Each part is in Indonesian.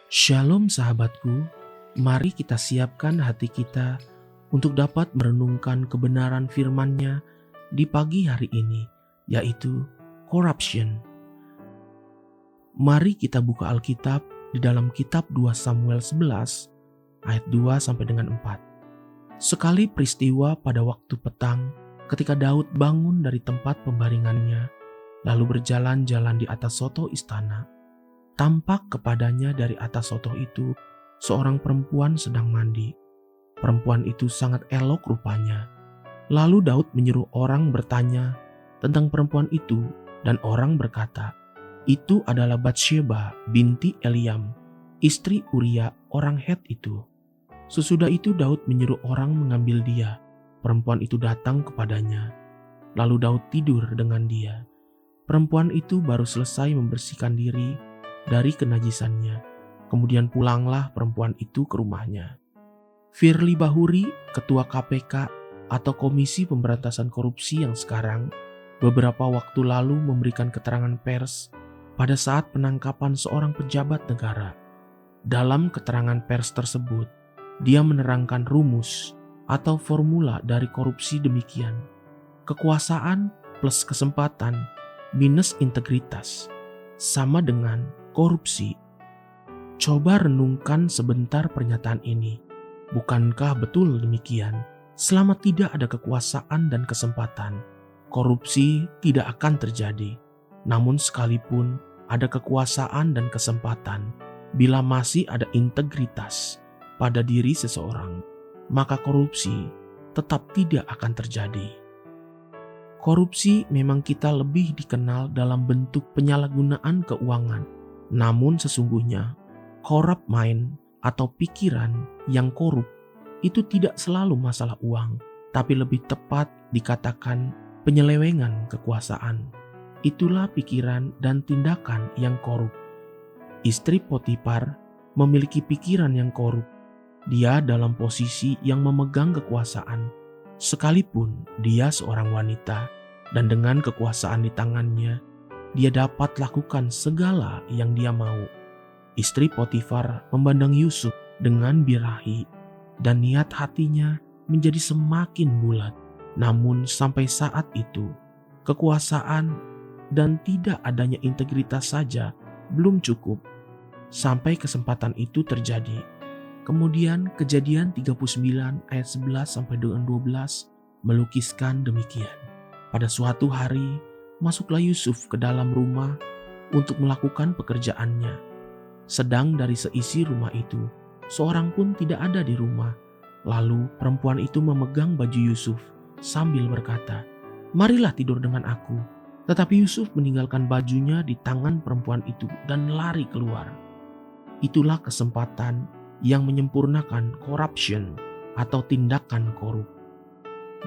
Shalom sahabatku, mari kita siapkan hati kita untuk dapat merenungkan kebenaran firman-Nya di pagi hari ini, yaitu corruption. Mari kita buka Alkitab di dalam kitab 2 Samuel 11 ayat 2 sampai dengan 4. Sekali peristiwa pada waktu petang ketika Daud bangun dari tempat pembaringannya, lalu berjalan-jalan di atas soto istana. Tampak kepadanya dari atas soto itu seorang perempuan sedang mandi. Perempuan itu sangat elok rupanya. Lalu Daud menyuruh orang bertanya tentang perempuan itu, dan orang berkata, "Itu adalah Batsyeba binti Eliam, istri Uria orang Het itu." Sesudah itu Daud menyuruh orang mengambil dia. Perempuan itu datang kepadanya. Lalu Daud tidur dengan dia. Perempuan itu baru selesai membersihkan diri dari kenajisannya. Kemudian pulanglah perempuan itu ke rumahnya. Firly Bahuri, ketua KPK atau Komisi Pemberantasan Korupsi yang sekarang, beberapa waktu lalu memberikan keterangan pers pada saat penangkapan seorang pejabat negara. Dalam keterangan pers tersebut, dia menerangkan rumus atau formula dari korupsi demikian: kekuasaan plus kesempatan minus integritas sama dengan korupsi. Coba renungkan sebentar pernyataan ini. Bukankah betul demikian? Selama tidak ada kekuasaan dan kesempatan, korupsi tidak akan terjadi. Namun sekalipun ada kekuasaan dan kesempatan, bila masih ada integritas pada diri seseorang, maka korupsi tetap tidak akan terjadi. Korupsi memang kita lebih dikenal dalam bentuk penyalahgunaan keuangan. Namun sesungguhnya, corrupt mind atau pikiran yang korup itu tidak selalu masalah uang, tapi lebih tepat dikatakan penyelewengan kekuasaan. Itulah pikiran dan tindakan yang korup. Istri Potifar memiliki pikiran yang korup. Dia dalam posisi yang memegang kekuasaan, sekalipun dia seorang wanita, dan dengan kekuasaan di tangannya, dia dapat lakukan segala yang dia mau. Istri Potifar memandang Yusuf dengan birahi, dan niat hatinya menjadi semakin bulat. Namun sampai saat itu, kekuasaan dan tidak adanya integritas saja belum cukup. Sampai kesempatan itu terjadi. Kemudian Kejadian 39 ayat 11 sampai dengan 12 melukiskan demikian. Pada suatu hari, masuklah Yusuf ke dalam rumah untuk melakukan pekerjaannya. Sedang dari seisi rumah itu, seorang pun tidak ada di rumah. Lalu perempuan itu memegang baju Yusuf sambil berkata, "Marilah tidur dengan aku." Tetapi Yusuf meninggalkan bajunya di tangan perempuan itu dan lari keluar. Itulah kesempatan yang menyempurnakan corruption atau tindakan korup.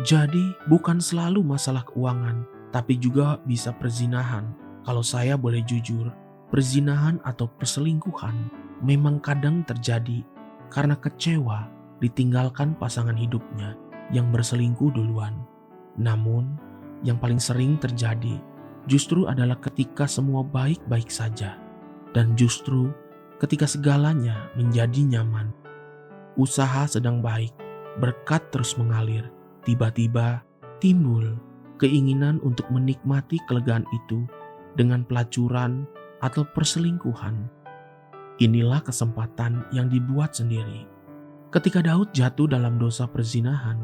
Jadi bukan selalu masalah keuangan, tapi juga bisa perzinahan. Kalau saya boleh jujur, perzinahan atau perselingkuhan memang kadang terjadi karena kecewa ditinggalkan pasangan hidupnya yang berselingkuh duluan. Namun, yang paling sering terjadi justru adalah ketika semua baik-baik saja, dan justru ketika segalanya menjadi nyaman. Usaha sedang baik, berkat terus mengalir, tiba-tiba timbul keinginan untuk menikmati kelegaan itu dengan pelacuran atau perselingkuhan. Inilah kesempatan yang dibuat sendiri. Ketika Daud jatuh dalam dosa perzinahan,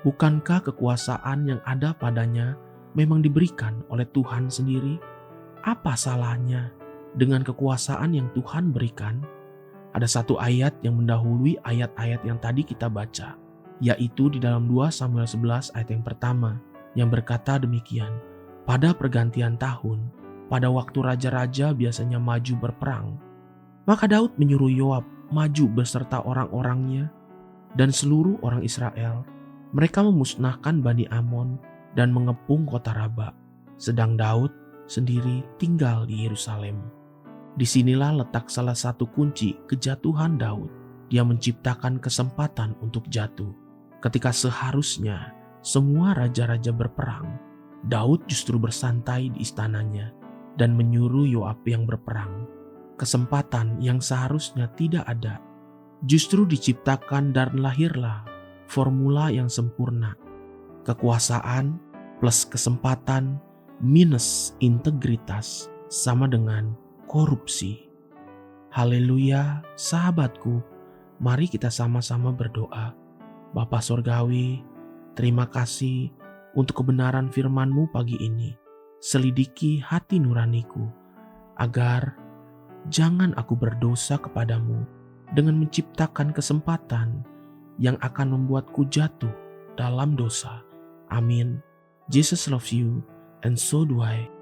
bukankah kekuasaan yang ada padanya memang diberikan oleh Tuhan sendiri? Apa salahnya dengan kekuasaan yang Tuhan berikan? Ada satu ayat yang mendahului ayat-ayat yang tadi kita baca, yaitu di dalam 2 Samuel 11 ayat yang pertama, yang berkata demikian, "Pada pergantian tahun, pada waktu raja-raja biasanya maju berperang, maka Daud menyuruh Yoab maju beserta orang-orangnya dan seluruh orang Israel. Mereka memusnahkan Bani Amon dan mengepung kota Raba, sedang Daud sendiri tinggal di Yerusalem." Disinilah letak salah satu kunci kejatuhan Daud. Dia menciptakan kesempatan untuk jatuh. Ketika seharusnya semua raja-raja berperang, Daud justru bersantai di istananya. dan menyuruh Yoab yang berperang. Kesempatan yang seharusnya tidak ada justru diciptakan dan lahirlah formula yang sempurna. Kekuasaan plus kesempatan minus integritas sama dengan korupsi. Haleluya, sahabatku. Mari kita sama-sama berdoa. Bapa Sorgawi, terima kasih untuk kebenaran firman-Mu pagi ini. Selidiki hati nuraniku, agar jangan aku berdosa kepadamu dengan menciptakan kesempatan yang akan membuatku jatuh dalam dosa. Amin. Jesus loves you, and so do I.